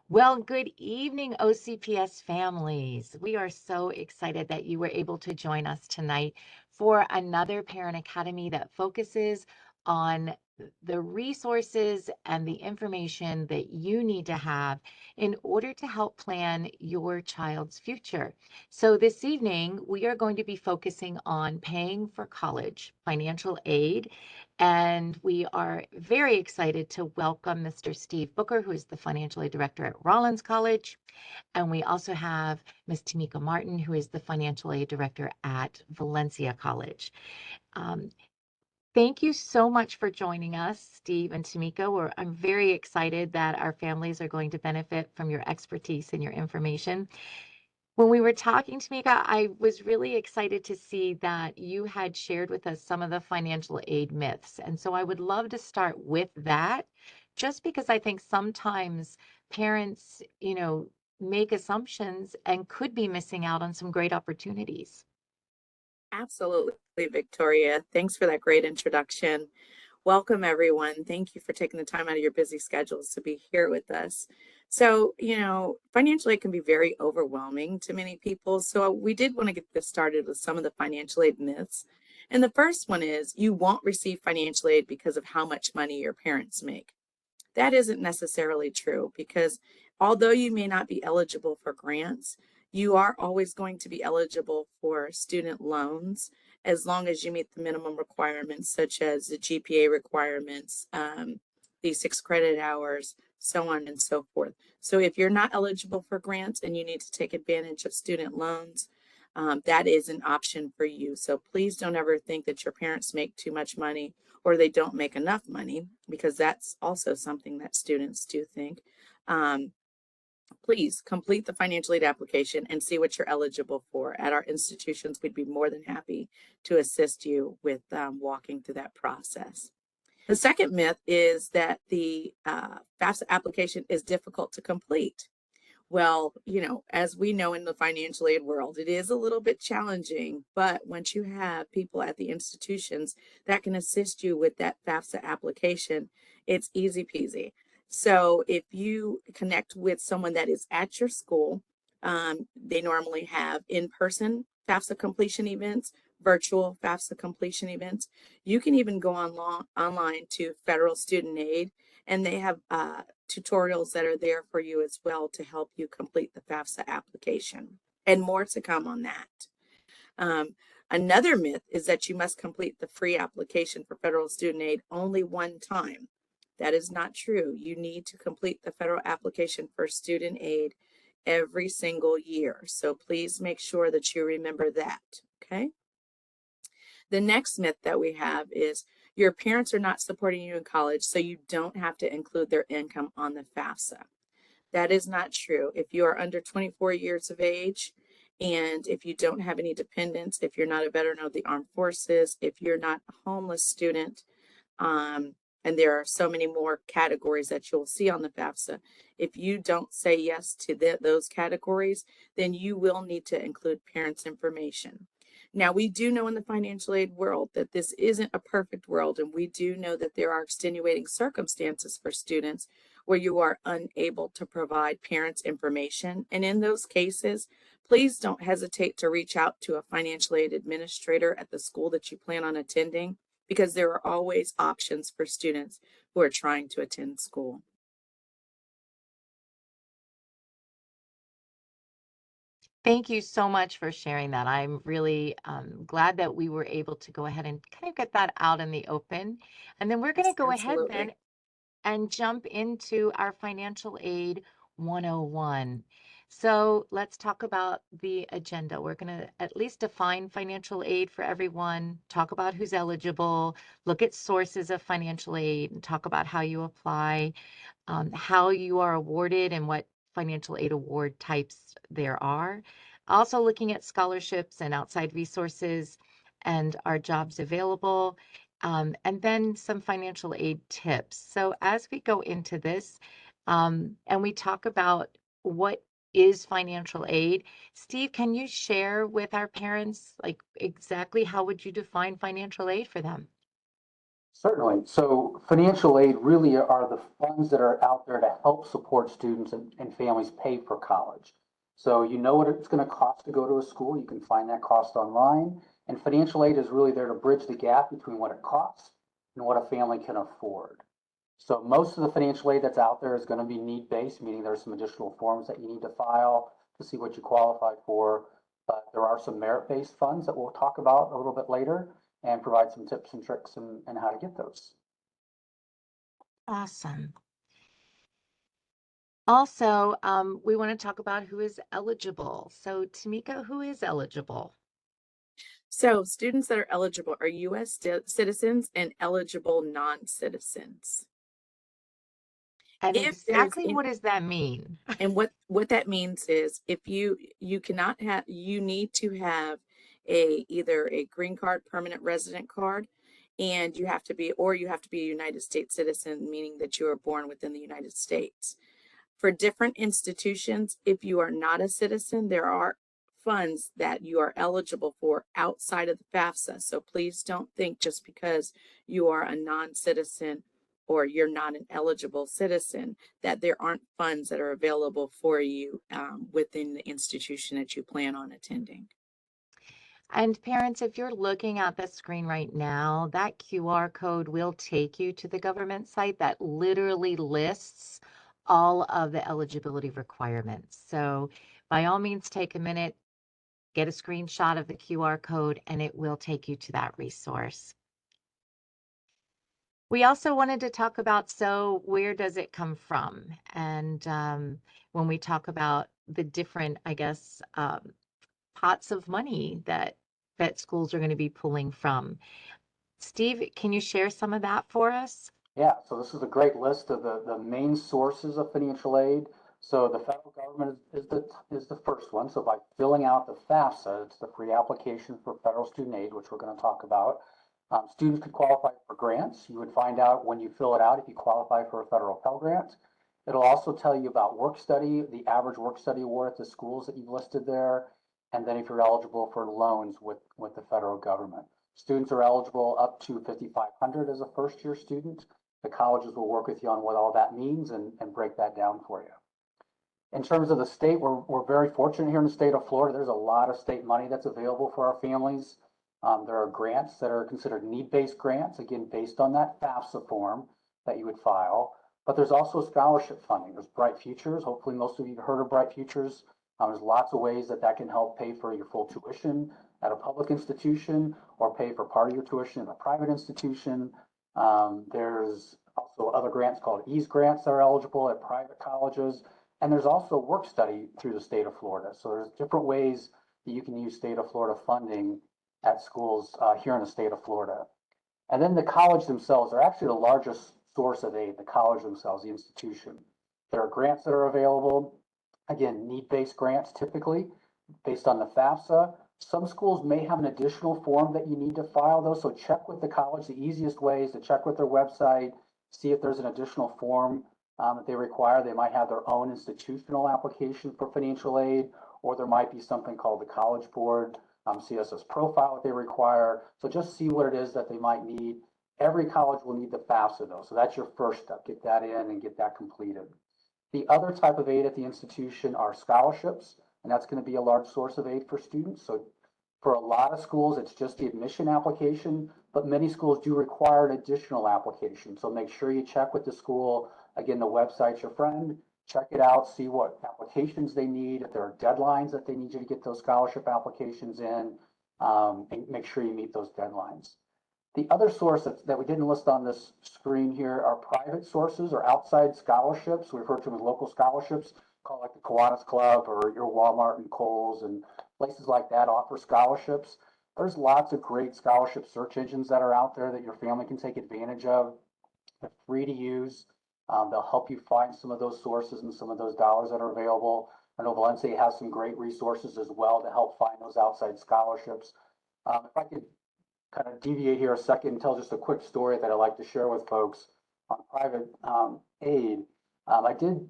Well, good evening, OCPS families. We are so excited that you were able to join us tonight for another Parent Academy that focuses on the resources and the information that you need to have in order to help plan your child's future. So, this evening, we are going to be focusing on paying for college, financial aid, and we are very excited to welcome Mr. Steve Booker, who is the financial aid director at Rollins College. And we also have Ms. Tamika Martin, who is the financial aid director at Valencia College. Um, Thank you so much for joining us, Steve and Tamika. I'm very excited that our families are going to benefit from your expertise and your information. When we were talking, Tamika, I was really excited to see that you had shared with us some of the financial aid myths. And so I would love to start with that, just because I think sometimes parents, make assumptions and could be missing out on some great opportunities. Absolutely, Victoria. Thanks for that great introduction. Welcome, everyone. Thank you for taking the time out of your busy schedules to be here with us. So, financial aid can be very overwhelming to many people. So, we did want to get this started with some of the financial aid myths. And the first one is you won't receive financial aid because of how much money your parents make. That isn't necessarily true because although you may not be eligible for grants, you are always going to be eligible for student loans as long as you meet the minimum requirements, such as the GPA requirements, the 6 credit hours, so on and so forth. So if you're not eligible for grants and you need to take advantage of student loans, that is an option for you. So please don't ever think that your parents make too much money or they don't make enough money, because that's also something that students do think. Um, Please complete the financial aid application and see what you're eligible for. At our institutions, we'd be more than happy to assist you with walking through that process. The second myth is that the FAFSA application is difficult to complete. Well, as we know in the financial aid world, it is a little bit challenging, but once you have people at the institutions that can assist you with that FAFSA application, it's easy peasy. So if you connect with someone that is at your school, they normally have in-person FAFSA completion events, virtual FAFSA completion events. You can even go online to Federal Student Aid, and they have tutorials that are there for you as well to help you complete the FAFSA application, and more to come on that. Um, Another myth is that you must complete the free application for federal student aid only one time. That is not true. You need to complete the federal application for student aid every single year. So please make sure that you remember that, okay? The next myth that we have is your parents are not supporting you in college, so you don't have to include their income on the FAFSA. That is not true. If you are under 24 years of age, and if you don't have any dependents, if you're not a veteran of the armed forces, if you're not a homeless student, and there are so many more categories that you'll see on the FAFSA. If you don't say yes to those categories, then you will need to include parents' information. Now, we do know in the financial aid world that this isn't a perfect world, and we do know that there are extenuating circumstances for students where you are unable to provide parents' information. And in those cases, please don't hesitate to reach out to a financial aid administrator at the school that you plan on attending, because there are always options for students who are trying to attend school. Thank you so much for sharing that. I'm really glad that we were able to go ahead and kind of get that out in the open. And then we're going to Yes, go ahead then absolutely. and jump into our financial aid 101. So let's talk about the agenda. We're going to at least define financial aid for everyone, talk about who's eligible, look at sources of financial aid, and talk about how you apply, how you are awarded, and what financial aid award types there are. Also looking at scholarships and outside resources and our jobs available, and then some financial aid tips. So as we go into this, and we talk about what is financial aid, Steve, can you share with our parents, like exactly how would you define financial aid for them? Certainly. So financial aid really are the funds that are out there to help support students and families pay for college. So you know what it's going to cost to go to a school. You can find that cost online. And financial aid is really there to bridge the gap between what it costs and what a family can afford. So most of the financial aid that's out there is going to be need-based, meaning there's some additional forms that you need to file to see what you qualify for. But there are some merit-based funds that we'll talk about a little bit later and provide some tips and tricks and how to get those. Awesome. Also, we want to talk about who is eligible. So, Tamika, who is eligible? So students that are eligible are U.S. citizens and eligible non-citizens. And If there's exactly what does that mean? And what that means is if you cannot have, you need to have either a green card, permanent resident card, and you have to be, or you have to be a United States citizen, meaning that you are born within the United States. For different institutions, if you are not a citizen, there are funds that you are eligible for outside of the FAFSA. So please don't think just because you are a non-citizen or you're not an eligible citizen that there aren't funds that are available for you within the institution that you plan on attending. And parents, if you're looking at the screen right now, that QR code will take you to the government site that literally lists all of the eligibility requirements. So by all means, take a minute, get a screenshot of the QR code, and it will take you to that resource. We also wanted to talk about, so where does it come from? And when we talk about the different, I guess, pots of money that schools are going to be pulling from. Steve, can you share some of that for us? Yeah, so this is a great list of the main sources of financial aid. So the federal government is the first one. So by filling out the FAFSA, it's the free application for federal student aid, which we're going to talk about. Students could qualify for grants. You would find out when you fill it out if you qualify for a federal Pell Grant. It'll also tell you about work study, the average work study award at the schools that you've listed there, and then if you're eligible for loans with the federal government. Students are eligible up to 5,500 as a first year student. The colleges will work with you on what all that means and break that down for you. In terms of the state, we're very fortunate here in the state of Florida. There's a lot of state money that's available for our families. There are grants that are considered need-based grants, again, based on that FAFSA form that you would file. But there's also scholarship funding. There's Bright Futures. Hopefully most of you have heard of Bright Futures. There's lots of ways that can help pay for your full tuition at a public institution or pay for part of your tuition in a private institution. There's also other grants called EASE grants that are eligible at private colleges. And there's also work study through the state of Florida. So there's different ways that you can use state of Florida funding at schools here in the state of Florida. And then the college themselves are actually the largest source of aid, the college themselves, the institution. There are grants that are available. Again, need-based grants typically based on the FAFSA. Some schools may have an additional form that you need to file though, so check with the college. The easiest way is to check with their website, see if there's an additional form that they require. They might have their own institutional application for financial aid, or there might be something called the College Board CSS profile that they require. So just see what it is that they might need. Every college will need the FAFSA though, so that's your first step. Get that in and get that completed. The other type of aid at the institution are scholarships, and that's going to be a large source of aid for students. So for a lot of schools, it's just the admission application, but many schools do require an additional application. So make sure you check with the school. Again, the website's your friend. Check it out, see what applications they need, if there are deadlines that they need you to get those scholarship applications in, and make sure you meet those deadlines. The other source that we didn't list on this screen here are private sources or outside scholarships. We refer to them as local scholarships, called like the Kiwanis Club or your Walmart and Kohl's and places like that offer scholarships. There's lots of great scholarship search engines that are out there that your family can take advantage of. They're free to use. They'll help you find some of those sources and some of those dollars that are available. I know Valencia has some great resources as well to help find those outside scholarships. If I could kind of deviate here a second and tell just a quick story that I like to share with folks on private aid. I did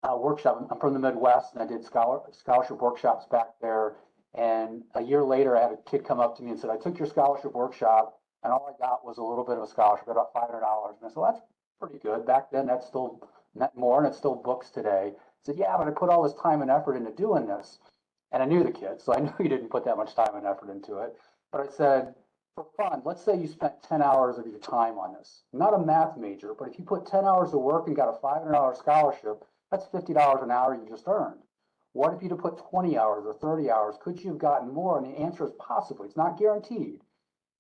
a workshop. I'm from the Midwest, and I did scholarship workshops back there. And a year later, I had a kid come up to me and said, "I took your scholarship workshop. and all I got was a little bit of a scholarship, about $500. And I said, well, that's pretty good. Back then, that's still meant more, and it's still books today. I said, yeah, but I put all this time and effort into doing this. And I knew the kid, so I knew he didn't put that much time and effort into it. But I said, for fun, let's say you spent 10 hours of your time on this. Not a math major, but if you put 10 hours of work and got a $500 scholarship, that's $50 an hour you just earned. What if you'd have put 20 hours or 30 hours? Could you have gotten more? And the answer is possibly. It's not guaranteed.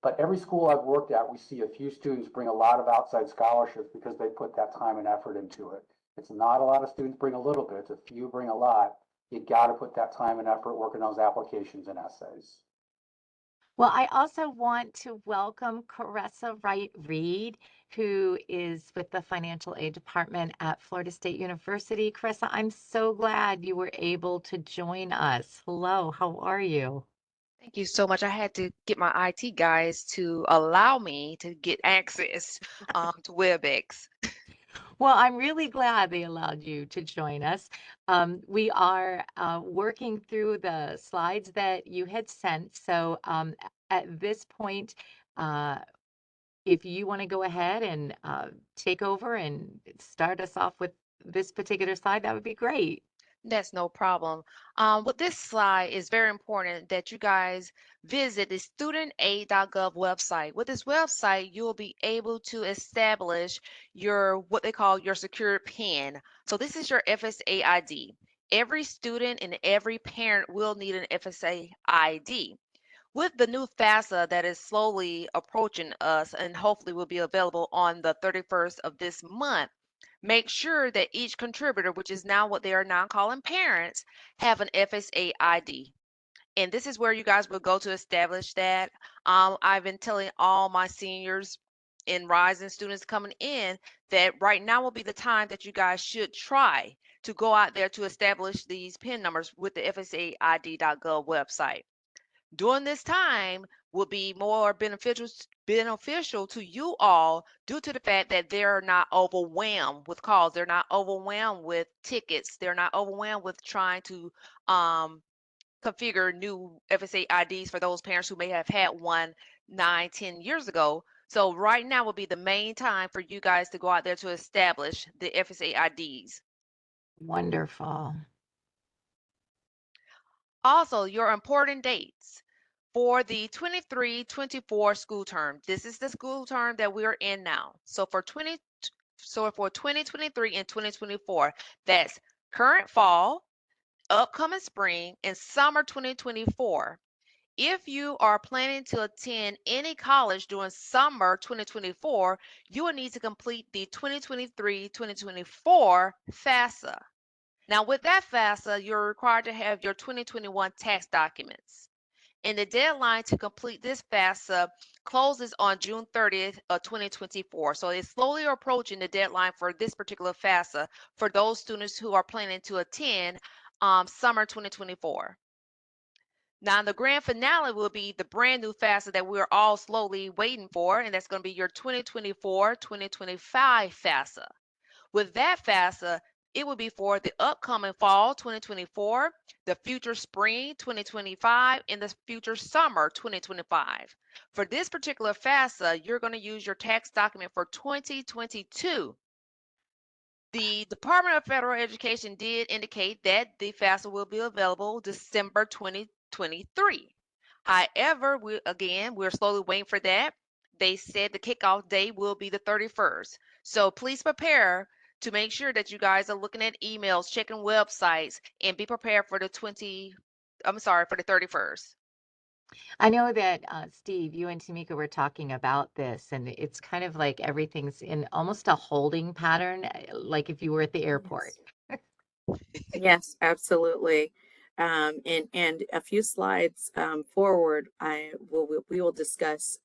But every school I've worked at, we see a few students bring a lot of outside scholarships because they put that time and effort into it. It's not a lot of students bring a little bit, it's a few bring a lot. You got to put that time and effort working those applications and essays. Well, I also want to welcome Caressa Wright Reed, who is with the Financial Aid Department at Florida State University. Caressa, I'm so glad you were able to join us. Hello, how are you? Thank you so much. I had to get my IT guys to allow me to get access to WebEx. Well, I'm really glad they allowed you to join us. We are working through the slides that you had sent. So at this point, uh, if you want to go ahead and take over and start us off with this particular slide, that would be great. That's no problem. With this slide, is very important that you guys visit the studentaid.gov website. With this website, you'll be able to establish your what they call your secure PIN. So this is your FSA ID. Every student and every parent will need an FSA ID. With the new FAFSA that is slowly approaching us and hopefully will be available on the 31st of this month, make sure that each contributor, which is now what they are now calling parents, have an FSA ID. And this is where you guys will go to establish that. I've been telling all my seniors and rising students coming in that right now will be the time that you guys should try to go out there to establish these PIN numbers with the FSAID.gov website. During this time will be more beneficial to you all due to the fact that they're not overwhelmed with calls, they're not overwhelmed with tickets, they're not overwhelmed with trying to configure new FSA IDs for those parents who may have had one 9, 10 years ago. So right now will be the main time for you guys to go out there to establish the FSA IDs. Wonderful. Also, your important dates for the 23-24 school term. This is the school term that we're in now. So for 2023 and 2024, that's current fall, upcoming spring, and summer 2024. If you are planning to attend any college during summer 2024, you will need to complete the 2023-2024 FAFSA. Now, with that FAFSA, you're required to have your 2021 tax documents. And the deadline to complete this FAFSA closes on June 30th of 2024. So it's slowly approaching the deadline for this particular FAFSA for those students who are planning to attend summer 2024. Now, the grand finale will be the brand new FAFSA that we're all slowly waiting for, and that's going to be your 2024-2025 FAFSA. With that FAFSA, it will be for the upcoming fall 2024, the future spring 2025, and the future summer 2025. For this particular FAFSA, you're going to use your tax document for 2022. The Department of Federal Education did indicate that the FAFSA will be available December 2023. However, we're slowly waiting for that. They said the kickoff date will be the 31st. So please prepare to make sure that you guys are looking at emails, checking websites, and be prepared for the 31st. I know that Steve, you and Tamika were talking about this, and it's kind of like everything's in almost a holding pattern, like if you were at the airport. Yes, yes, absolutely. And a few slides forward, we will discuss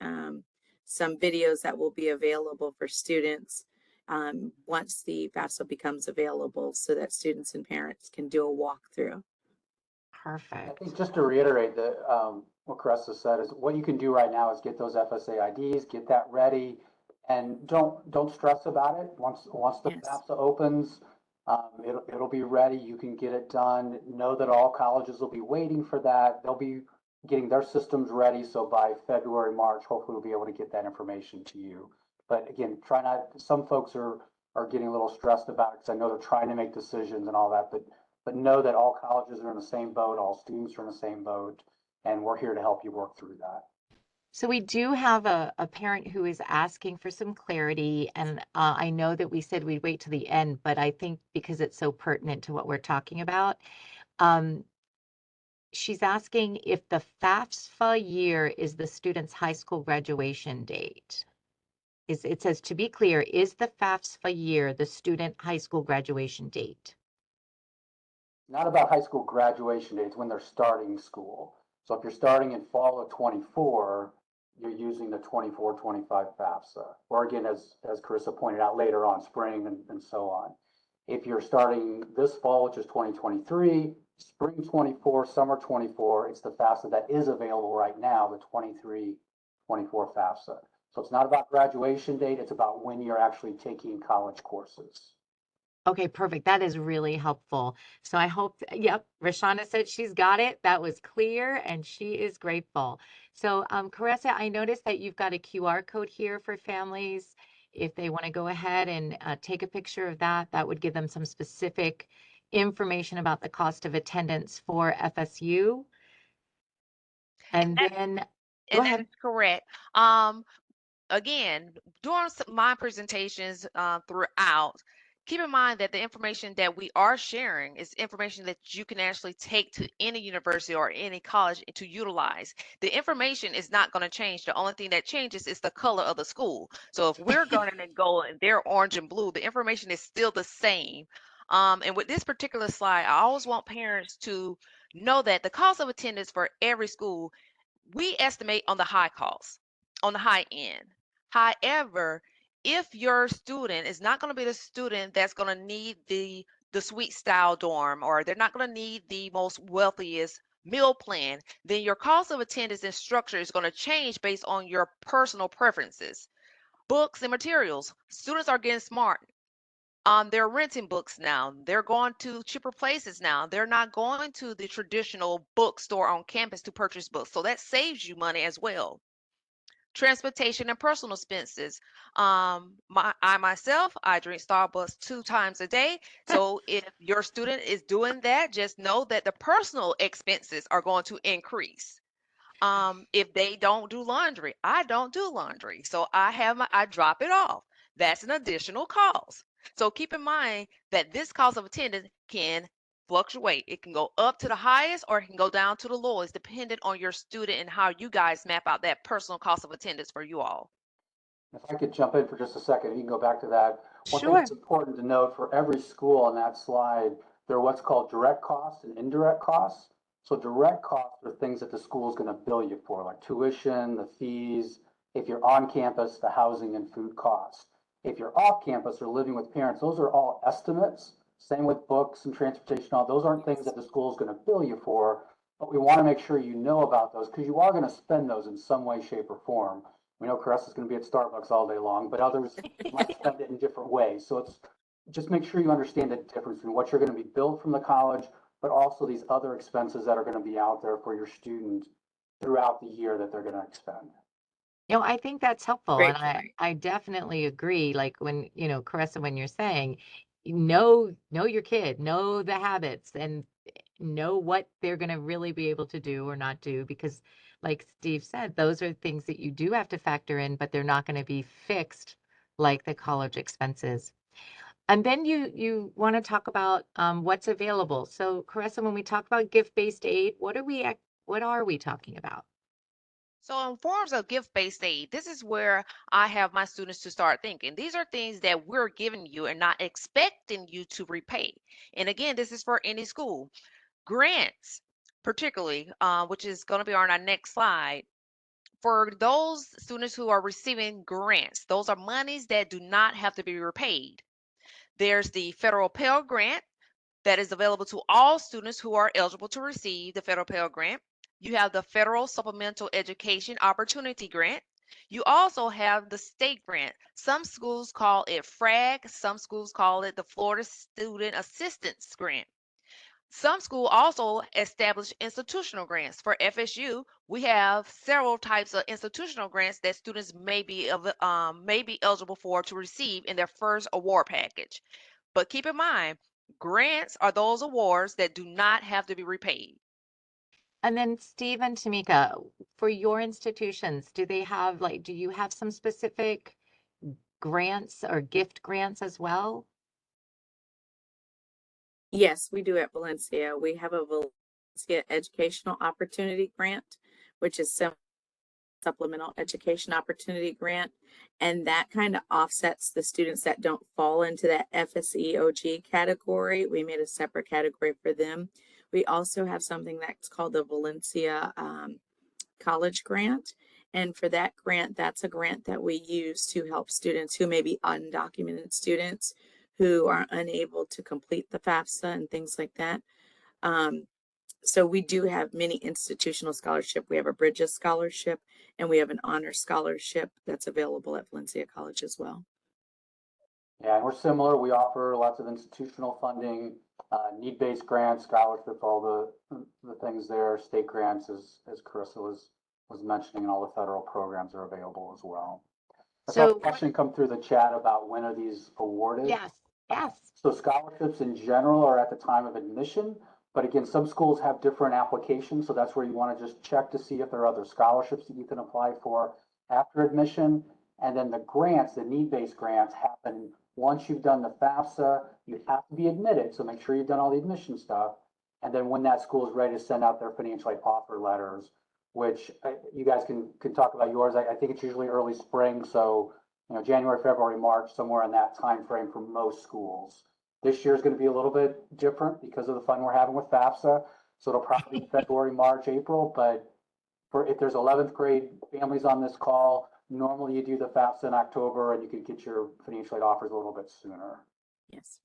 some videos that will be available for students once the FAFSA becomes available, so that students and parents can do a walkthrough. I Perfect. think just to reiterate that what Caressa said is what you can do right now is get those FSA IDs, get that ready, and don't stress about it. Once the Yes. FAFSA opens, it'll be ready. You can get it done. Know that all colleges will be waiting for that. They'll be getting their systems ready. So by February, March, hopefully we'll be able to get that information to you. But again, try not, some folks are getting a little stressed about it because I know they're trying to make decisions and all that, but know that all colleges are in the same boat, all students are in the same boat, and we're here to help you work through that. So we do have a parent who is asking for some clarity, and I know that we said we'd wait to the end, but I think because it's so pertinent to what we're talking about, um, she's asking if the FAFSA year is the student's high school graduation date. It says, to be clear, is the FAFSA year the student high school graduation date? Not about high school graduation dates when they're starting school. So if you're starting in fall of 24, you're using the 24-25 FAFSA. Or again, as Carissa pointed out later on, spring and so on. If you're starting this fall, which is 2023, spring 24, summer 24, it's the FAFSA that is available right now, the 23-24 FAFSA. So it's not about graduation date, it's about when you're actually taking college courses. Okay, perfect. That is really helpful. So I hope, yep, Rashana said she's got it. That was clear and she is grateful. So Carissa, I noticed that you've got a QR code here for families. If they want to go ahead and take a picture of that, that would give them some specific information about the cost of attendance for FSU. And then, go And that ahead. is correct. Again, during my presentations throughout, keep in mind that the information that we are sharing is information that you can actually take to any university or any college to utilize. The information is not going to change. The only thing that changes is the color of the school. So if we're going in gold and they're orange and blue, the information is still the same. And with this particular slide, I always want parents to know that the cost of attendance for every school, we estimate on the high cost, on the high end. However, if your student is not going to be the student that's going to need the suite style dorm, or they're not going to need the most wealthiest meal plan, then your cost of attendance and structure is going to change based on your personal preferences. Books and materials. Students are getting smart. They're renting books now. They're going to cheaper places now. They're not going to the traditional bookstore on campus to purchase books. So that saves you money as well. Transportation and personal expenses. I myself, I drink Starbucks 2 times a day. So if your student is doing that, just know that the personal expenses are going to increase. If they don't do laundry, I don't do laundry. So I drop it off. That's an additional cost. So keep in mind that this cost of attendance can fluctuate. It can go up to the highest or it can go down to the lowest, depending on your student and how you guys map out that personal cost of attendance for you all. If I could jump in for just a second, you can go back to that. One thing Sure. that's important to note for every school on that slide, there are what's called direct costs and indirect costs. So direct costs are things that the school is going to bill you for, like tuition, the fees. If you're on campus, the housing and food costs. If you're off campus or living with parents, those are all estimates. Same with books and transportation. All those aren't things that the school is going to bill you for, but we want to make sure you know about those because you are going to spend those in some way, shape, or form. We know Caressa's going to be at Starbucks all day long, but others might spend it in different ways. So it's just make sure you understand the difference between what you're going to be billed from the college, but also these other expenses that are going to be out there for your student throughout the year that they're going to expend. I think that's helpful. Great And point. I definitely agree. Like when, Carissa, when you're saying, know your kid, know the habits and know what they're going to really be able to do or not do. Because like Steve said, those are things that you do have to factor in, but they're not going to be fixed like the college expenses. And then you want to talk about what's available. So Carissa, when we talk about gift-based aid, what are we talking about? So in forms of gift-based aid, this is where I have my students to start thinking. These are things that we're giving you and not expecting you to repay. And again, this is for any school. Grants, particularly, which is going to be on our next slide. For those students who are receiving grants, those are monies that do not have to be repaid. There's the federal Pell Grant that is available to all students who are eligible to receive the federal Pell Grant. You have the Federal Supplemental Education Opportunity Grant. You also have the state grant. Some schools call it FRAG, some schools call it the Florida Student Assistance Grant. Some schools also establish institutional grants. For FSU, we have several types of institutional grants that students may be eligible for to receive in their first award package. But keep in mind, grants are those awards that do not have to be repaid. And then Steve and Tamika, for your institutions, do they have do you have some specific grants or gift grants as well? Yes, we do at Valencia. We have a Valencia Educational Opportunity Grant, which is supplemental education opportunity grant, and that kind of offsets the students that don't fall into that FSEOG category. We made a separate category for them. We also have something that's called the Valencia College Grant. And for that grant, that's a grant that we use to help students who may be undocumented students who are unable to complete the FAFSA and things like that. So we do have many institutional scholarship. We have a Bridges scholarship and we have an honor scholarship that's available at Valencia College as well. Yeah, and we're similar. We offer lots of institutional funding, need-based grants, scholarships, all the things there, state grants, as Carissa was mentioning, and all the federal programs are available as well. I saw a So, question come through the chat about when are these awarded. yes, yes. So scholarships in general are at the time of admission, but again, some schools have different applications, so that's where you want to just check to see if there are other scholarships that you can apply for after admission. And then the grants, the need-based grants, happen once you've done the FAFSA. You have to be admitted, so make sure you've done all the admission stuff. And then when that school is ready to send out their financial aid offer letters, which you guys can talk about yours. I think it's usually early spring, so January, February, March, somewhere in that time frame for most schools. This year is going to be a little bit different because of the fun we're having with FAFSA. So it'll probably be February, March, April. But if there's 11th grade families on this call, normally you do the FAFSA in October and you could get your financial aid offers a little bit sooner. Yes.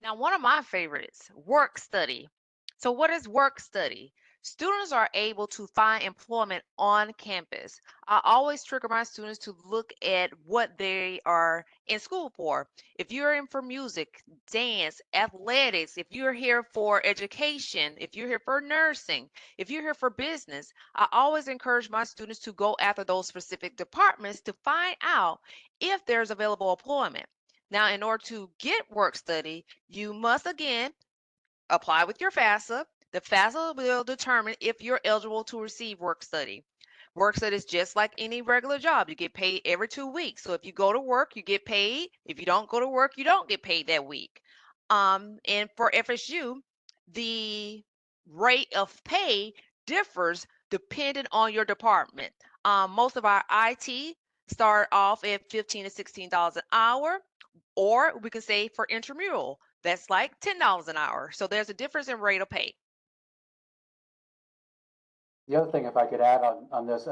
Now, one of my favorites, work study. So what is work study? Students are able to find employment on campus. I always trigger my students to look at what they are in school for. If you're in for music, dance, athletics, if you're here for education, if you're here for nursing, if you're here for business, I always encourage my students to go after those specific departments to find out if there's available employment. Now, in order to get work study, you must again apply with your FAFSA. The FAFSA will determine if you're eligible to receive work study. Work study is just like any regular job. You get paid every 2 weeks. So if you go to work, you get paid. If you don't go to work, you don't get paid that week. And for FSU, the rate of pay differs depending on your department. Most of our IT start off at $15 to $16 an hour, or we can say for intramural, that's like $10 an hour. So there's a difference in rate of pay. The other thing, if I could add on this,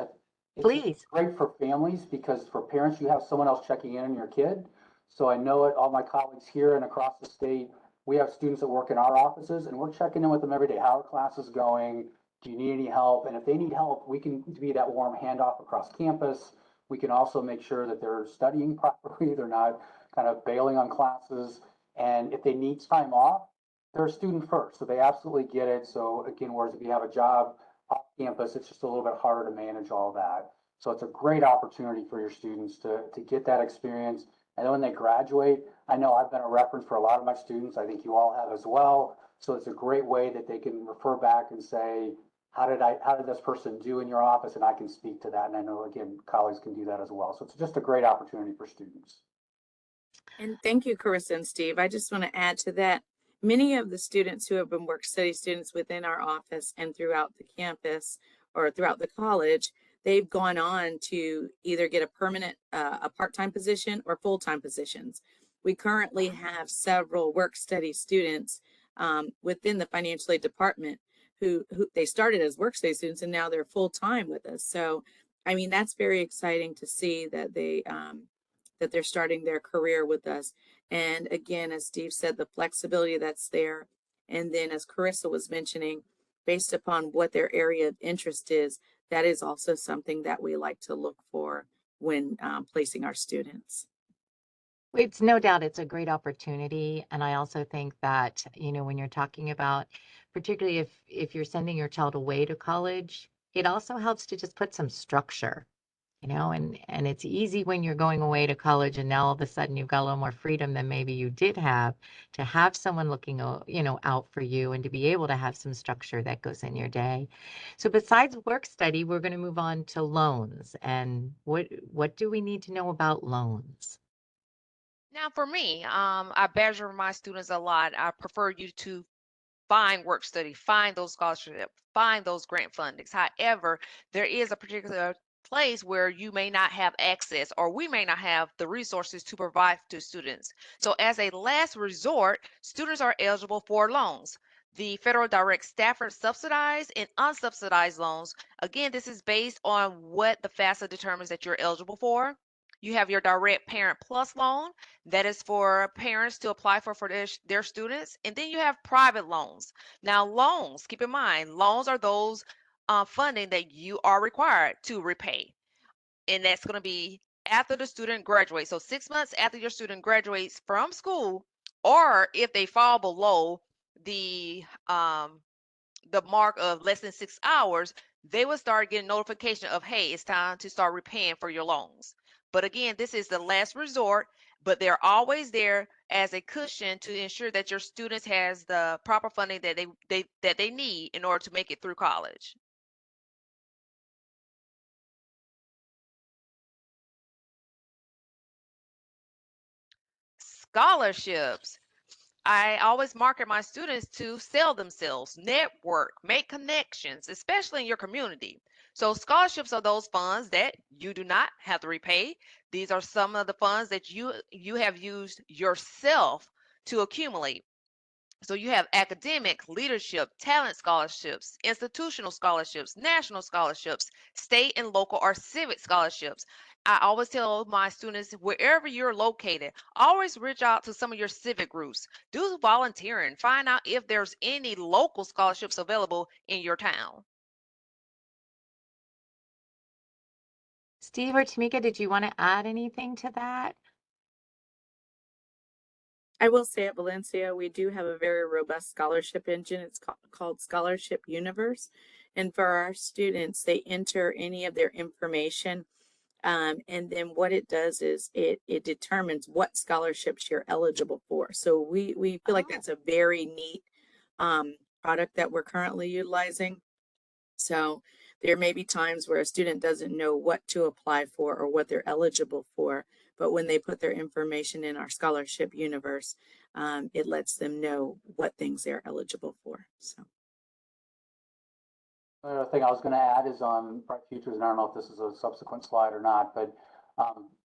Please. it's great for families because for parents, you have someone else checking in on your kid. So I know it, all my colleagues here and across the state, we have students that work in our offices and we're checking in with them every day. How are classes going? Do you need any help? And if they need help, we can be that warm handoff across campus. We can also make sure that they're studying properly. They're not kind of bailing on classes. And if they need time off, they're a student first. So they absolutely get it. So again, whereas if you have a job off campus, it's just a little bit harder to manage all that. So it's a great opportunity for your students to get that experience. And then when they graduate, I know I've been a reference for a lot of my students. I think you all have as well. So it's a great way that they can refer back and say, how did this person do in your office? And I can speak to that. And I know, again, colleagues can do that as well. So it's just a great opportunity for students. And thank you, Carissa and Steve. I just want to add to that. Many of the students who have been work study students within our office and throughout the campus or throughout the college, they've gone on to either get a permanent, a part-time position or full-time positions. We currently have several work study students within the financial aid department who they started as work study students and now they're full-time with us. So, I mean, that's very exciting to see that that they're starting their career with us. And again, as Steve said, the flexibility that's there. And then as Carissa was mentioning, based upon what their area of interest is, that is also something that we like to look for when placing our students. It's no doubt it's a great opportunity. And I also think that, when you're talking about, particularly if you're sending your child away to college, it also helps to just put some structure, and it's easy when you're going away to college and now all of a sudden you've got a little more freedom than maybe you did have to have someone looking, out for you and to be able to have some structure that goes in your day. So besides work study, we're going to move on to loans. And what do we need to know about loans? Now, for me, I badger my students a lot. I prefer you to find work study, find those scholarships, find those grant fundings. However, there is a particular place where you may not have access or we may not have the resources to provide to students. So as a last resort, students are eligible for loans. The federal direct Stafford subsidized and unsubsidized loans. Again, this is based on what the FAFSA determines that you're eligible for. You have your direct parent plus loan that is for parents to apply for their students. And then you have private loans. Now, loans, keep in mind, loans are those funding that you are required to repay. And that's going to be after the student graduates. So 6 months after your student graduates from school, or if they fall below the mark of less than 6 hours, they will start getting notification of, hey, it's time to start repaying for your loans. But again, this is the last resort, but they're always there as a cushion to ensure that your students has the proper funding that they need in order to make it through college. Scholarships. I always market my students to sell themselves, network, make connections, especially in your community. So scholarships are those funds that you do not have to repay. These are some of the funds that you have used yourself to accumulate. So you have academic, leadership, talent scholarships, institutional scholarships, national scholarships, state and local or civic scholarships. I always tell my students, wherever you're located, always reach out to some of your civic groups. Do volunteering. Find out if there's any local scholarships available in your town. Steve or Tamika, did you want to add anything to that? I will say at Valencia, we do have a very robust scholarship engine. It's called Scholarship Universe. And for our students, they enter any of their information. And then what it does is it determines what scholarships you're eligible for. So we feel like Oh. that's a very neat product that we're currently utilizing. So there may be times where a student doesn't know what to apply for or what they're eligible for, but when they put their information in our scholarship universe, it lets them know what things they're eligible for. So. Another thing I was going to add is on Bright Futures, and I don't know if this is a subsequent slide or not, but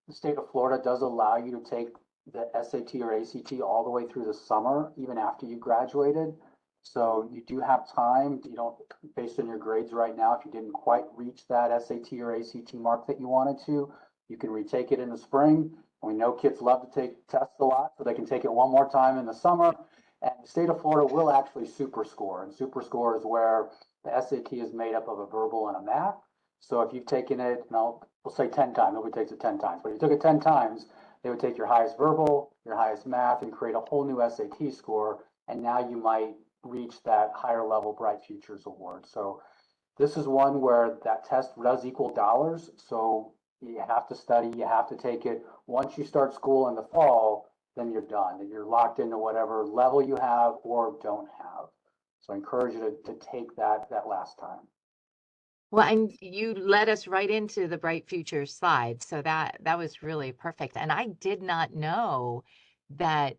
the state of Florida does allow you to take the SAT or ACT all the way through the summer, even after you graduated. So you do have time. You don't, based on your grades right now, if you didn't quite reach that SAT or ACT mark that you wanted to, you can retake it in the spring. We know kids love to take tests a lot, so they can take it one more time in the summer. And the state of Florida will actually super score, and super score is where the SAT is made up of a verbal and a math. So if you've taken it, we'll say 10 times, nobody takes it 10 times, but if you took it 10 times, they would take your highest verbal, your highest math, and create a whole new SAT score. And now you might reach that higher level Bright Futures Award. So this is one where that test does equal dollars. So you have to study, you have to take it. Once you start school in the fall, then you're done and you're locked into whatever level you have or don't have. So I encourage you to take that last time. Well, and you led us right into the Bright Future slide. So that was really perfect. And I did not know that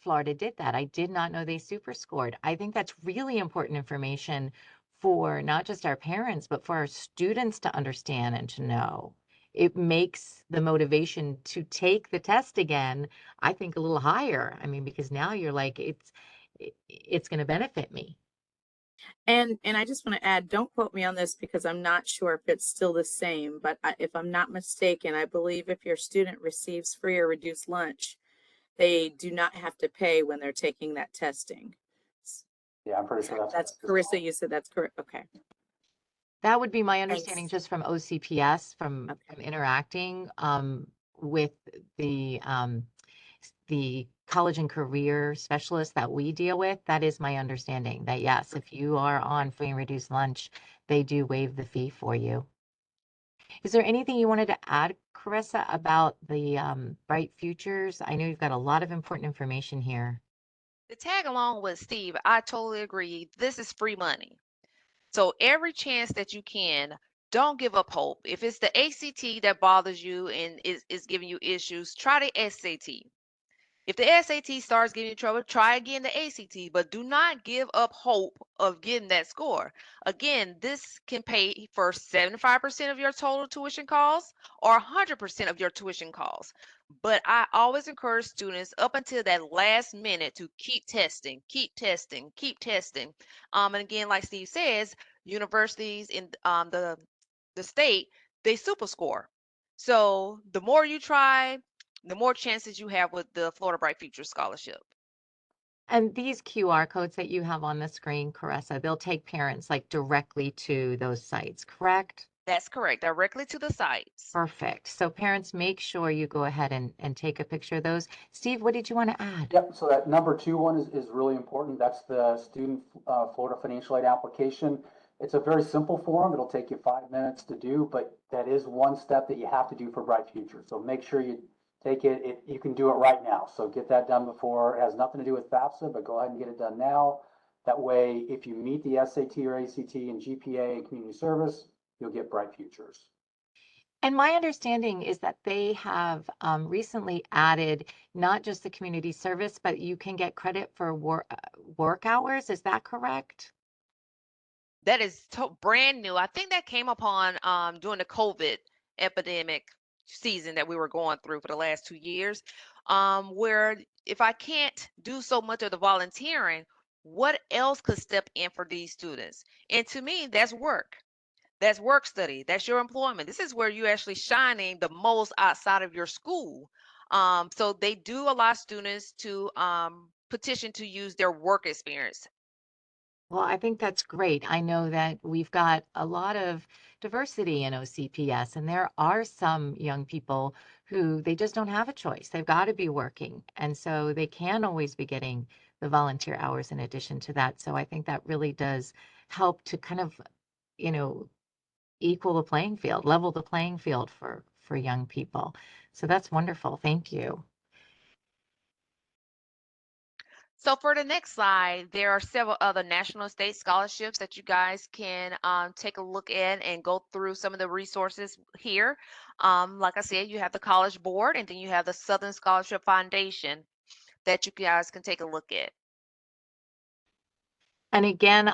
Florida did that. I did not know they super scored. I think that's really important information for not just our parents, but for our students to understand and to know. It makes the motivation to take the test again, I think, a little higher. I mean, because now you're like, it's going to benefit me. And I just want to add, don't quote me on this because I'm not sure if it's still the same, but if I'm not mistaken, I believe if your student receives free or reduced lunch, they do not have to pay when they're taking that testing. Yeah, I'm pretty sure that's That's correct as Carissa, well. you said that's correct. Okay. That would be my understanding Thanks. just from OCPS, from Okay. interacting with the the college and career specialists that we deal with, that is my understanding that yes, if you are on free and reduced lunch, they do waive the fee for you. Is there anything you wanted to add, Carissa, about the Bright Futures? I know you've got a lot of important information here. To tag along with Steve, I totally agree. This is free money. So every chance that you can, don't give up hope. If it's the ACT that bothers you and is giving you issues, try the SAT. If the SAT starts giving you trouble, try again the ACT, but do not give up hope of getting that score. Again, this can pay for 75% of your total tuition costs or 100% of your tuition costs. But I always encourage students up until that last minute to keep testing, keep testing, keep testing. And again, like Steve says, universities in the state, they super score. So the more you try, the more chances you have with the Florida Bright Future Scholarship. And these QR codes that you have on the screen, Carissa, they'll take parents like directly to those sites, correct? That's correct, directly to the sites. Perfect. So parents, make sure you go ahead and take a picture of those. Steve, what did you want to add? Yep, so that number 2 one is really important. That's the student Florida financial aid application. It's a very simple form. It'll take you 5 minutes to do, but that is one step that you have to do for Bright Future. So make sure you take it. You can do it right now. So get that done before. It has nothing to do with FAFSA, but go ahead and get it done now. That way, if you meet the SAT or ACT and GPA and community service, you'll get Bright Futures. And my understanding is that they have recently added not just the community service, but you can get credit for work hours. Is that correct? That is brand new. I think that came upon during the COVID epidemic season that we were going through for the last 2 years, where if I can't do so much of the volunteering, what else could step in for these students? And to me, that's work. That's work study. That's your employment. This is where you're actually shining the most outside of your school. So they do allow students to petition to use their work experience. Well, I think that's great. I know that we've got a lot of diversity in OCPS, and there are some young people who they just don't have a choice. They've got to be working. And so they can always be getting the volunteer hours in addition to that. So I think that really does help to kind of, you know, equal the playing field, level the playing field for young people. So that's wonderful. Thank you. So for the next slide, there are several other national state scholarships that you guys can take a look at and go through some of the resources here. Like I said, you have the College Board, and then you have the Southern Scholarship Foundation that you guys can take a look at. And again,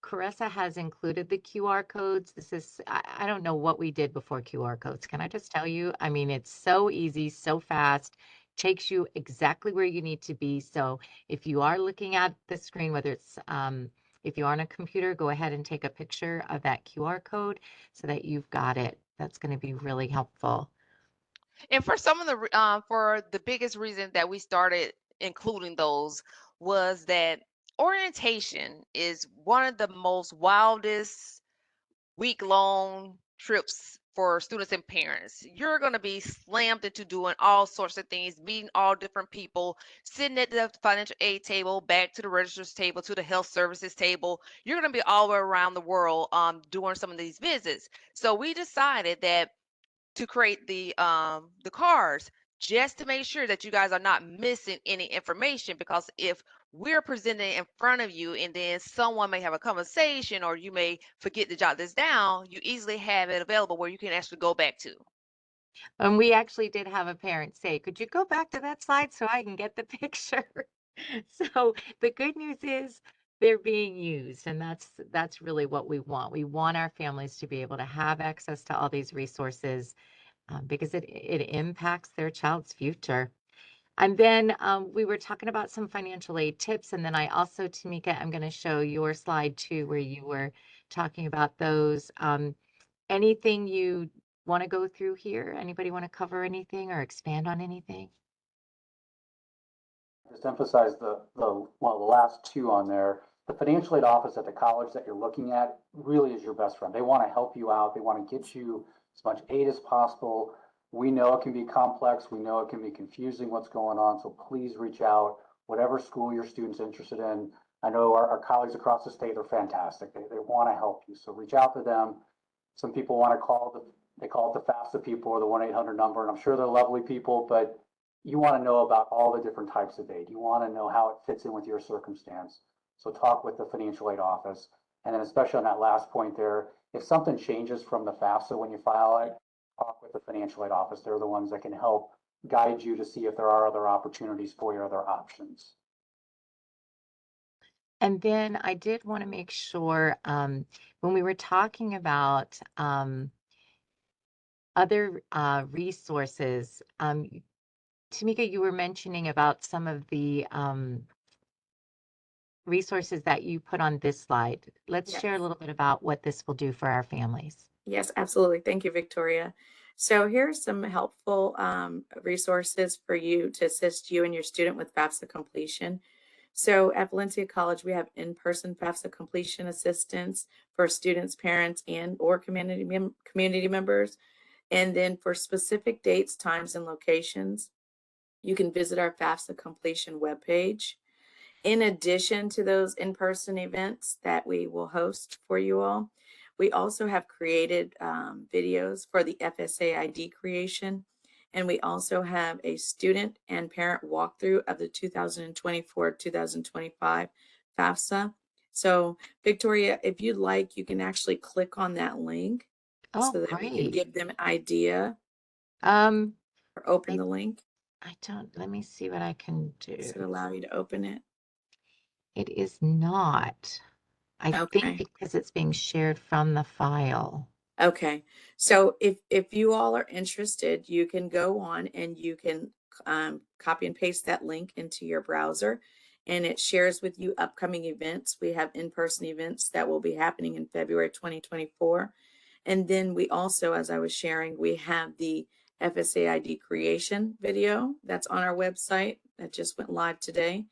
Carissa has included the QR codes. This is, I don't know what we did before QR codes. Can I just tell you? I mean, it's so easy, so fast, takes you exactly where you need to be. So if you are looking at the screen, whether it's, if you're on a computer, go ahead and take a picture of that QR code so that you've got it. That's going to be really helpful. And for the biggest reason that we started including those was that orientation is one of the most wildest week-long trips for students and parents. You're going to be slammed into doing all sorts of things, meeting all different people, sitting at the financial aid table, back to the registrar's table, to the health services table. You're going to be all around the world doing some of these visits. So we decided that to create the cards just to make sure that you guys are not missing any information, because if we're presenting in front of you and then someone may have a conversation or you may forget to jot this down, you easily have it available where you can actually go back to. And we actually did have a parent say, could you go back to that slide so I can get the picture? So the good news is they're being used, and that's really what we want. We want our families to be able to have access to all these resources because it impacts their child's future. And then we were talking about some financial aid tips, and then I also, Tamika, I'm going to show your slide too, where you were talking about those. Anything you want to go through here? Anybody want to cover anything or expand on anything? Just emphasize the last 2 on there. The financial aid office at the college that you're looking at really is your best friend. They want to help you out. They want to get you as much aid as possible. We know it can be complex. We know it can be confusing what's going on. So please reach out, whatever school your student's interested in. I know our colleagues across the state are fantastic. They want to help you. So reach out to them. Some people want to they call it the FAFSA people or the 1-800 number. And I'm sure they're lovely people, but you want to know about all the different types of aid. You want to know how it fits in with your circumstance. So talk with the financial aid office. And then especially on that last point there, if something changes from the FAFSA when you file it, talk with the financial aid office. They're the ones that can help guide you to see if there are other opportunities for you, other options. And then I did want to make sure when we were talking about other resources, Tamika, you were mentioning about some of the resources that you put on this slide. Let's Yes. share a little bit about what this will do for our families. Yes, absolutely. Thank you, Victoria. So here are some helpful resources for you to assist you and your student with FAFSA completion. So at Valencia College, we have in-person FAFSA completion assistance for students, parents, and or community members. And then for specific dates, times, and locations, you can visit our FAFSA completion webpage. In addition to those in-person events that we will host for you all, we also have created videos for the FSA ID creation. And we also have a student and parent walkthrough of the 2024-2025 FAFSA. So Victoria, if you'd like, you can actually click on that link Oh, so that we can great. give them an idea Um, or open I, the link. I don't, let me see what I can Does do. it allow you to open it? It is not. I think Okay. because it's being shared from the file. Okay, so if you all are interested, you can go on and you can copy and paste that link into your browser, and it shares with you upcoming events. We have in-person events that will be happening in February 2024, and then we also, as I was sharing, we have the FSA ID creation video that's on our website that just went live today,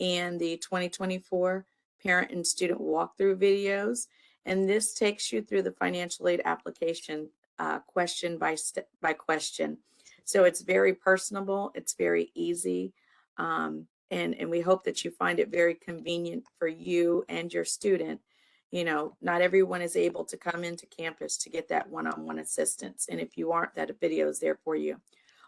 and the 2024 parent and student walkthrough videos. And this takes you through the financial aid application question by question. So it's very personable, it's very easy, and we hope that you find it very convenient for you and your student. You know, not everyone is able to come into campus to get that one-on-one assistance. And if you aren't, that video is there for you.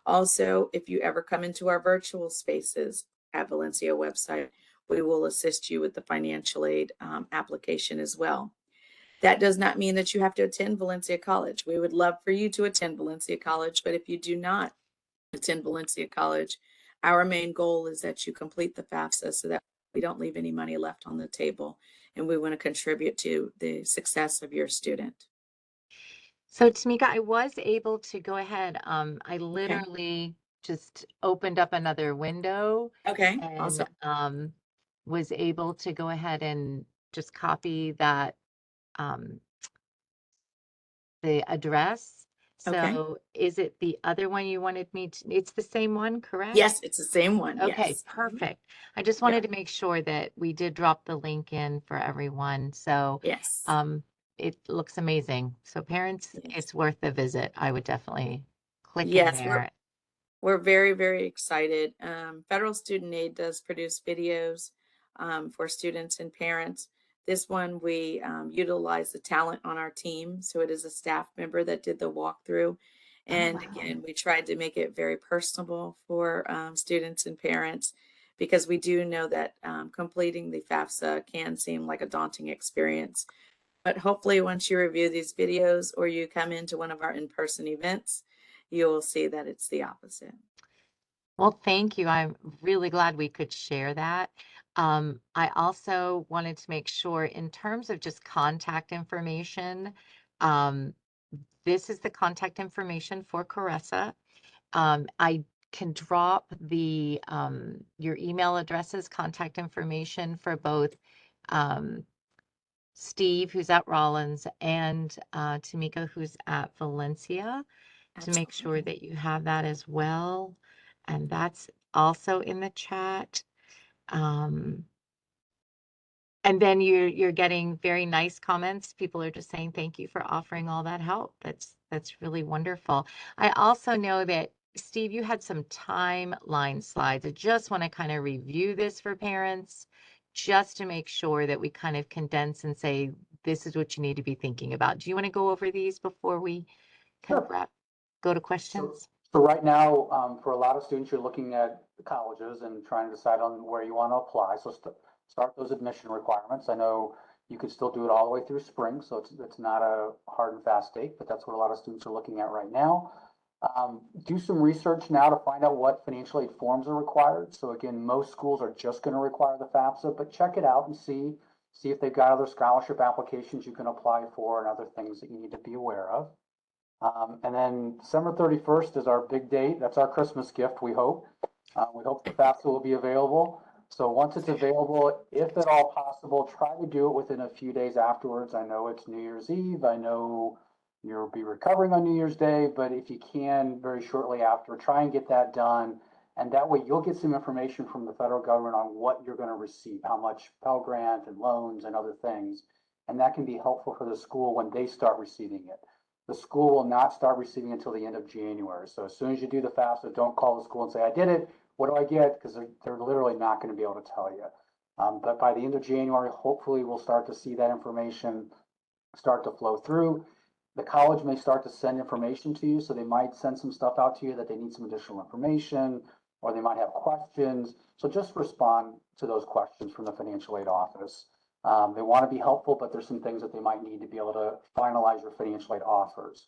Also, if you ever come into our virtual spaces at Valencia website, we will assist you with the financial aid application as well. That does not mean that you have to attend Valencia College. We would love for you to attend Valencia College, but if you do not attend Valencia College, our main goal is that you complete the FAFSA so that we don't leave any money left on the table, and we want to contribute to the success of your student. So Tamika, I was able to go ahead. I Okay. literally just opened up another window Okay. and Awesome. was able to go ahead and just copy that um, the address. Okay. So is it the other one you wanted me to? It's the same one, correct? Yes, it's the same one. Okay, Yes. perfect. I just Yeah. wanted to make sure that we did drop the link in for everyone. So Yes. um, it looks amazing. So parents, Yes. it's worth a visit. I would definitely click in Yes. there. We're very, very excited. Federal Student Aid does produce videos for students and parents. This one, we utilize the talent on our team. So it is a staff member that did the walkthrough. Oh, And wow. again, we tried to make it very personable for students and parents because we do know that completing the FAFSA can seem like a daunting experience. But hopefully, once you review these videos or you come into one of our in-person events, you will see that it's the opposite. Well, thank you. I'm really glad we could share that. I also wanted to make sure in terms of just contact information, um, this is the contact information for Caressa. I can drop the your email addresses, contact information for both um, Steve, who's at Rollins, and Tamika, who's at Valencia, to make sure Absolutely. that you have that as well. And that's also in the chat. Um, And then you're getting very nice comments. People are just saying thank you for offering all that help. That's really wonderful. I also know that Steve, you had some timeline slides. I just want to kind of review this for parents just to make sure that we kind of condense and say this is what you need to be thinking about. Do you want to go over these before we kind of Sure. go to So, questions? so right now, for a lot of students, you're looking at colleges and trying to decide on where you want to apply. So start those admission requirements. I know you could still do it all the way through spring, so it's not a hard and fast date, but that's what a lot of students are looking at right now. Do some research now to find out what financial aid forms are required. So again, most schools are just going to require the FAFSA, but check it out and see if they've got other scholarship applications you can apply for and other things that you need to be aware of. And then December 31st is our big date. That's our Christmas gift, we hope. We hope the FAFSA will be available. So once it's available, if at all possible, try to do it within a few days afterwards. I know it's New Year's Eve. I know you'll be recovering on New Year's Day, but if you can, very shortly after, try and get that done. And that way you'll get some information from the federal government on what you're going to receive, how much Pell Grant and loans and other things. And that can be helpful for the school when they start receiving it. The school will not start receiving until the end of January. So as soon as you do the FAFSA, don't call the school and say, I did it. What do I get? Because they're literally not going to be able to tell you. But by the end of January, hopefully we'll start to see that information start to flow through. The college may start to send information to you. So they might send some stuff out to you that they need some additional information, or they might have questions. So just respond to those questions from the financial aid office. They want to be helpful, but there's some things that they might need to be able to finalize your financial aid offers.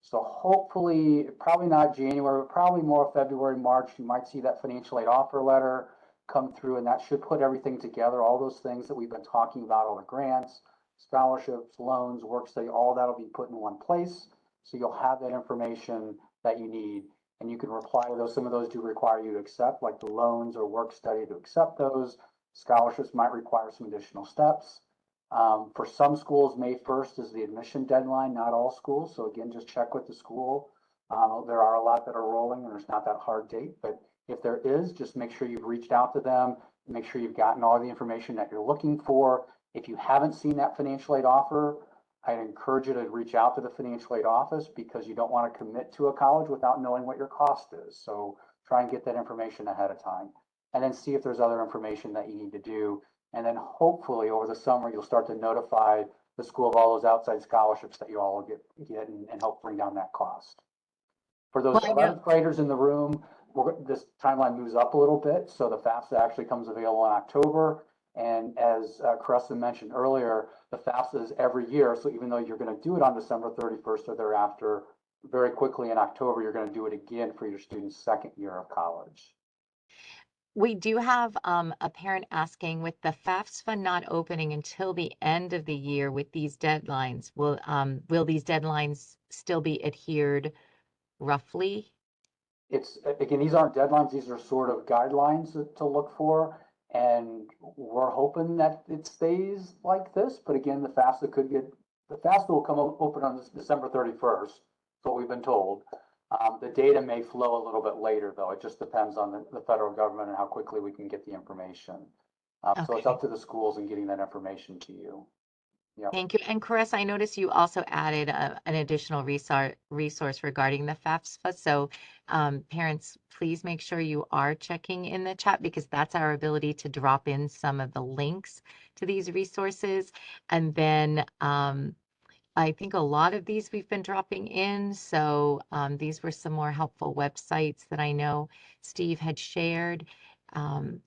So hopefully, probably not January, but probably more February, March, you might see that financial aid offer letter come through, and that should put everything together, all those things that we've been talking about, all the grants, scholarships, loans, work study, all that'll be put in one place. So you'll have that information that you need, and you can reply to those. Some of those do require you to accept, like the loans or work study, to accept those. Scholarships might require some additional steps. For some schools, May 1st is the admission deadline, not all schools. So again, just check with the school. There are a lot that are rolling and there's not that hard date, but if there is, just make sure you've reached out to them, make sure you've gotten all the information that you're looking for. If you haven't seen that financial aid offer, I'd encourage you to reach out to the financial aid office because you don't want to commit to a college without knowing what your cost is. So try and get that information ahead of time, and then see if there's other information that you need to do. And then hopefully over the summer, you'll start to notify the school of all those outside scholarships that you all get and help bring down that cost. For those Well, I know 11th graders in the room, this timeline moves up a little bit. So the FAFSA actually comes available in October. And as Caressa mentioned earlier, the FAFSA is every year. So even though you're going to do it on December 31st or thereafter, very quickly in October, you're going to do it again for your student's second year of college. we do have a parent asking, with the FAFSA not opening until the end of the year with these deadlines, will these deadlines still be adhered roughly? It's, again, these aren't deadlines, these are sort of guidelines to look for. And we're hoping that it stays like this, but again, the FAFSA will come open on December 31st, is what we've been told. The data may flow a little bit later though. It just depends on the federal government and how quickly we can get the information. So it's Okay. up to the schools in getting that information to you. Yeah. Thank you. And Chris, I noticed you also added an additional resource regarding the FAFSA. So parents, please make sure you are checking in the chat because that's our ability to drop in some of the links to these resources. And then I think a lot of these we've been dropping in. So these were some more helpful websites that I know Steve had shared. Um,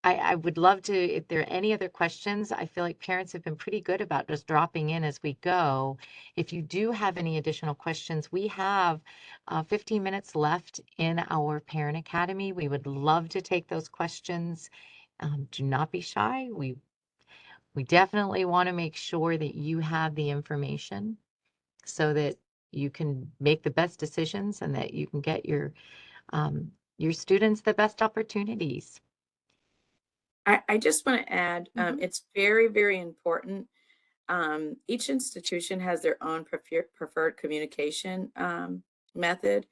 I would love to, if there are any other questions, I feel like parents have been pretty good about just dropping in as we go. If you do have any additional questions, we have 15 minutes left in our Parent Academy. We would love to take those questions. Do not be shy. We definitely want to make sure that you have the information so that you can make the best decisions and that you can get your students the best opportunities. I just want to add, Mhm. it's very, very important. Each institution has their own preferred communication method.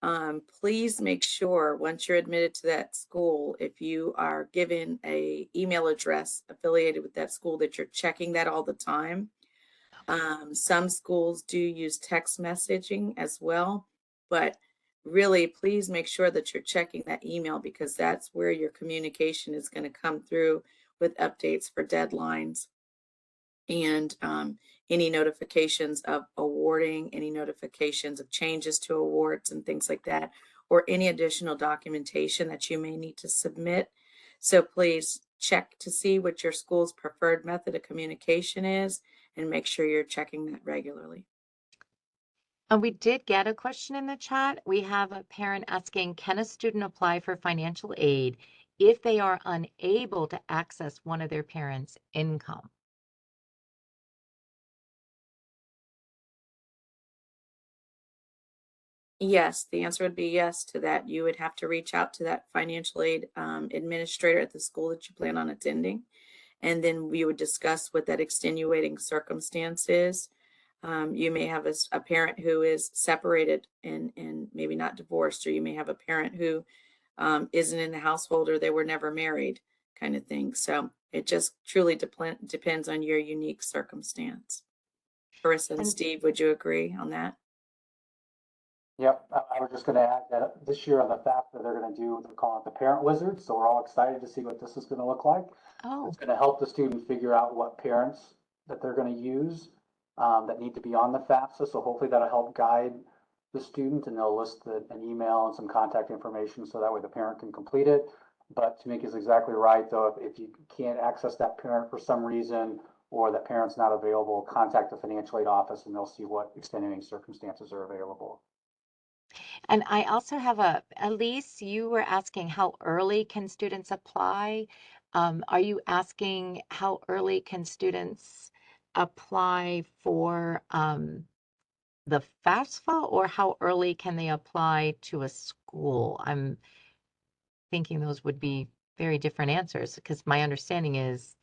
Please make sure once you're admitted to that school, if you are given a email address affiliated with that school, that you're checking that all the time. Some schools do use text messaging as well, but really please make sure that you're checking that email, because that's where your communication is going to come through with updates for deadlines and any notifications of awarding, any notifications of changes to awards and things like that, or any additional documentation that you may need to submit. So please check to see what your school's preferred method of communication is and make sure you're checking that regularly. We did get a question in the chat. We have a parent asking, can a student apply for financial aid if they are unable to access one of their parents' income? Yes, the answer would be yes to that. You would have to reach out to that financial aid administrator at the school that you plan on attending. And then we would discuss what that extenuating circumstance is. You may have a parent who is separated and maybe not divorced, or you may have a parent who isn't in the household, or they were never married, kind of thing. So it just truly depends on your unique circumstance. Carissa and And Steve, would you agree on that? Yep, I was just gonna add that this year on the FAFSA, they're gonna do, they're calling it the Parent Wizard, so we're all excited to see what this is gonna look like. oh, It's gonna help the student figure out what parents that they're gonna use, that need to be on the FAFSA, so hopefully that'll help guide the student, and they'll list an email and some contact information, so that way the parent can complete it. But Tamika's exactly right, though, if you can't access that parent for some reason, or that parent's not available, contact the financial aid office and they'll see what extenuating circumstances are available. and I also have Elise, you were asking how early can students apply? Are you asking how early can students apply for the FAFSA, or how early can they apply to a school? I'm thinking those would be very different answers, because my understanding is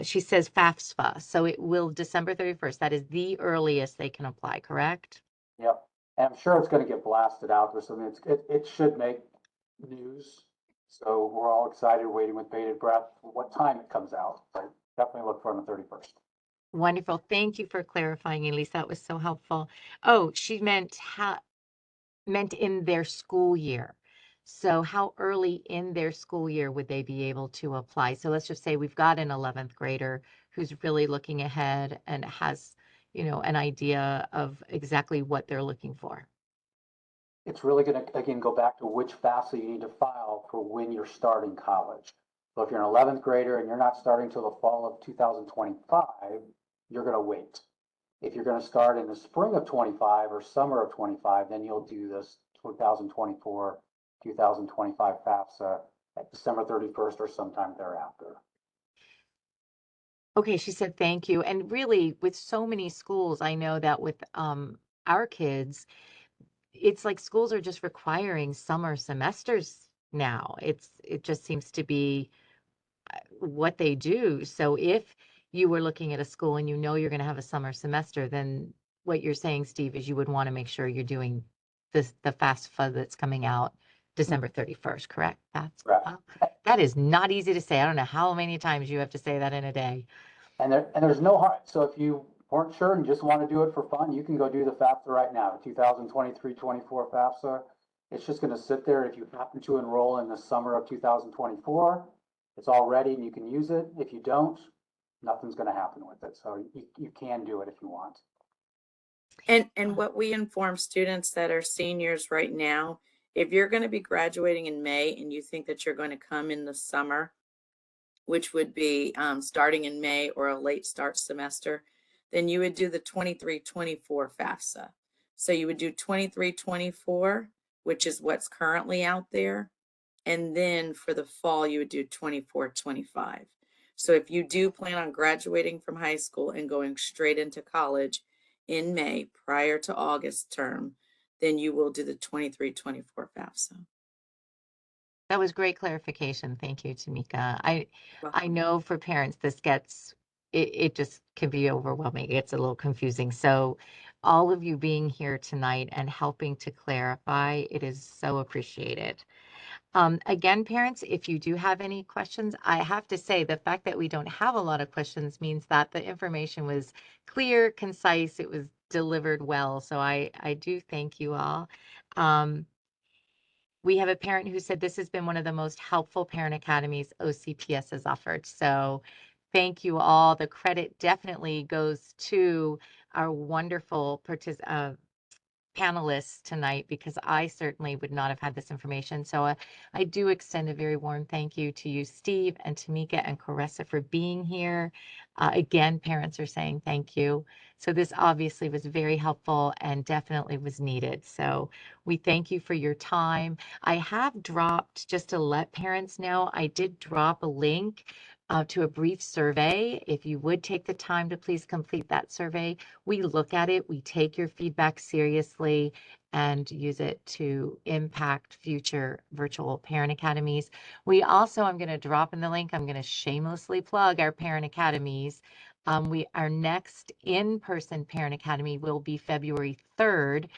she says FAFSA, so it will December 31st. That is the earliest they can apply, correct? Yep, and I'm sure it's gonna get blasted out there, so I mean, it should make news. So we're all excited, waiting with bated breath for what time it comes out, so definitely look for it on the 31st. Wonderful. Thank you for clarifying, Elise. That was so helpful. Oh, she meant in their school year. So how early in their school year would they be able to apply? So let's just say we've got an 11th grader who's really looking ahead and has, an idea of exactly what they're looking for. It's really gonna, again, go back to which FAFSA you need to file for when you're starting college. So if you're an 11th grader and you're not starting till the fall of 2025, you're gonna wait. If you're gonna start in the spring of 25 or summer of 25, then you'll do this 2024, 2025 FAFSA at December 31st or sometime thereafter. Okay, she said thank you. And really, with so many schools, I know that with our kids, it's like schools are just requiring summer semesters now. It just seems to be what they do. So if you were looking at a school and you're going to have a summer semester, then what you're saying, Steve, is you would want to make sure you're doing the FAFSA that's coming out December 31st, correct? Correct. That is not easy to say. I don't know how many times you have to say that in a day. And there's no harm. So if you weren't sure and just want to do it for fun, you can go do the FAFSA right now, 2023-24 FAFSA. It's just going to sit there. If you happen to enroll in the summer of 2024, it's all ready and you can use it. If you don't, nothing's going to happen with it. So you can do it if you want. And what we inform students that are seniors right now, if you're going to be graduating in May and you think that you're going to come in the summer, which would be starting in May or a late start semester, then you would do the 23-24 FAFSA. So you would do 23-24, which is what's currently out there. And then for the fall, you would do 24-25. So if you do plan on graduating from high school and going straight into college in May prior to August term, then you will do the 23-24 FAFSA. That was great clarification. Thank you, Tamika. I Welcome. know for parents, it just can be overwhelming. It's a little confusing. So all of you being here tonight and helping to clarify. It is so appreciated. Again, parents, if you do have any questions, I have to say the fact that we don't have a lot of questions means that the information was clear, concise, it was delivered well. So I do thank you all. We have a parent who said this has been one of the most helpful parent academies OCPS has offered. So thank you all. The credit definitely goes to our wonderful panelists tonight, because I certainly would not have had this information. So I do extend a very warm thank you to you, Steve, and Tamika and Caressa for being here. Again, parents are saying thank you. So this obviously was very helpful and definitely was needed. So we thank you for your time. I have dropped, just to let parents know, I did drop a link to a brief survey. If you would take the time to please complete that survey. We look at it, we take your feedback seriously and use it to impact future virtual parent academies. We also, I'm going to drop in the link, I'm going to shamelessly plug our parent academies. Our next in-person parent academy will be February 3rd,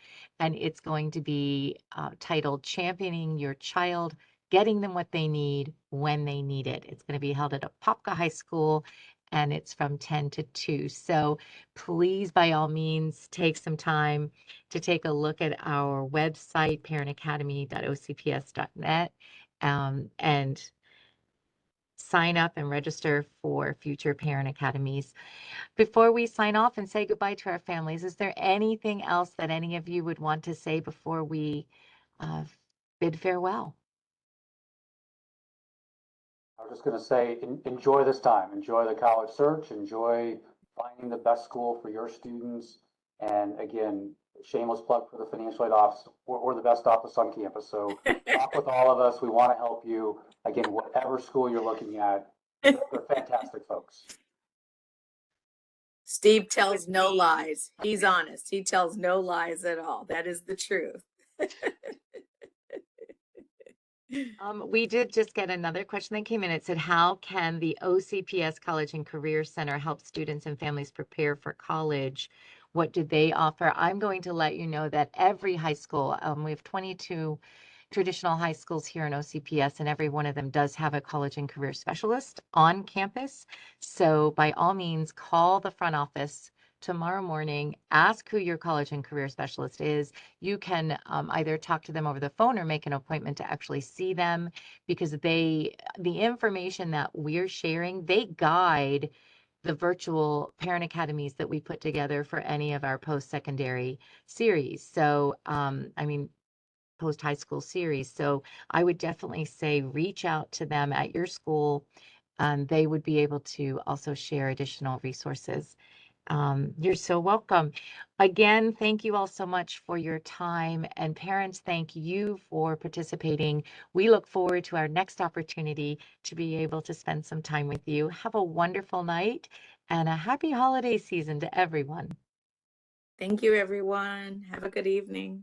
and it's going to be titled Championing Your Child, Getting Them What They Need When They Need It. It's going to be held at Apopka High School, and it's from 10 to 2. So please, by all means, take some time to take a look at our website, parentacademy.ocps.net, and sign up and register for future parent academies. Before we sign off and say goodbye to our families, is there anything else that any of you would want to say before we uh, bid farewell? I was just going to say, enjoy this time, enjoy the college search, enjoy finding the best school for your students. And again, shameless plug for the financial aid office. We're the best office on campus. So talk with all of us. We want to help you. Again, whatever school you're looking at, they're fantastic folks. Steve tells no lies. He's honest. He tells no lies at all. That is the truth. We did just get another question that came in. It said, how can the OCPS College and Career Center help students and families prepare for college? What do they offer? I'm going to let you know that every high school, we have 22 traditional high schools here in OCPS, and every one of them does have a college and career specialist on campus. So by all means, call the front office tomorrow morning, ask who your college and career specialist is. You can either talk to them over the phone or make an appointment to actually see them, because the information that we're sharing, they guide the virtual parent academies that we put together for any of our post-secondary series. So, I mean, post-high school series. So I would definitely say reach out to them at your school. They would be able to also share additional resources. You're so welcome. Again, thank you all so much for your time, and parents, thank you for participating. We look forward to our next opportunity to be able to spend some time with you. Have a wonderful night and a happy holiday season to everyone. Thank you, everyone. Have a good evening.